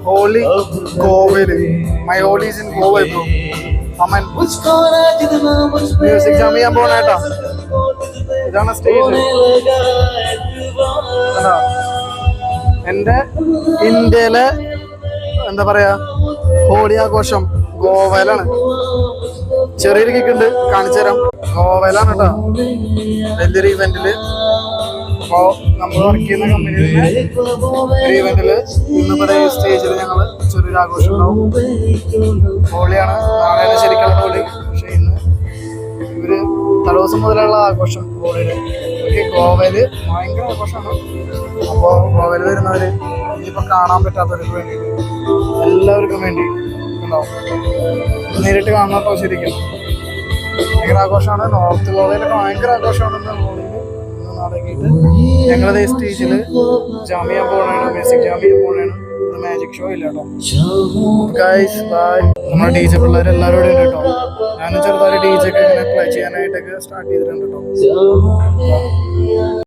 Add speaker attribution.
Speaker 1: Holy ഗോവയില്. My Holi is in Goa bro. Aman music jam ചെയ്യാൻ പോണ കേട്ടോ. ഇതാണ് സ്റ്റേജ്. എൻ്റെ ഇന്ത്യയിലെ എന്താ പറയാ ഹോളി ആഘോഷം ഗോവയിലാണ്. ചെറിയൊരു കിക്ക് ഉണ്ട്, കാണിച്ചു തരാം. ഗോവയിലാണ് കേട്ടോ വലിയൊരു ഇവന്റില്. അപ്പോൾ നമ്മൾ വർക്ക് ചെയ്യുന്ന കമ്പനിയിലെ ഒരു ഇവന്റില് ഇന്നിവിടെ സ്റ്റേജിൽ ഞങ്ങൾ ചെറിയൊരു ആഘോഷം ഉണ്ടാവും. ഹോളിയാണ്, നാളെയാണ് ശരിക്കുള്ള ഹോളി. പക്ഷെ ഇന്ന് ഇവര് തലേദിവസം മുതലുള്ള ആഘോഷം ഹോളിയുടെ. ഇവർക്ക് ഗോവയില് ഭയങ്കര ആഘോഷമാണ്. അപ്പോൾ ഗോവയിൽ വരുന്നവര് ഇനിയിപ്പോൾ കാണാൻ പറ്റാത്തവർക്ക് വേണ്ടിയിട്ട് എല്ലാവർക്കും വേണ്ടി ഉണ്ടാവും. നേരിട്ട് കാണണം കേട്ടോ. ശരിക്കും ഭയങ്കര ആഘോഷമാണ്. നോർത്ത് ഗോവയിലൊക്കെ ഭയങ്കര ആഘോഷമാണ്. ഹോളിയിൽ നടക്കിയിട്ട് ഞങ്ങളത് സ്റ്റേജിൽ ജാം ചെയ്യാൻ പോകണാണ്, മ്യൂസിക് ജാം ചെയ്യാൻ പോകണാണ്. മാജിക് ഷോ ഇല്ല കേട്ടോ. Guys bye. നമ്മുടെ ഡി ജെ പിള്ളേർ എല്ലാവരും ഉണ്ട് കേട്ടോ. ഞാനും ചെറുതായി ഡി ജെ ഒക്കെ ഇങ്ങനെ പ്ലേ ചെയ്യാനായിട്ടൊക്കെ സ്റ്റാർട്ട് ചെയ്തിട്ടുണ്ട് കേട്ടോ.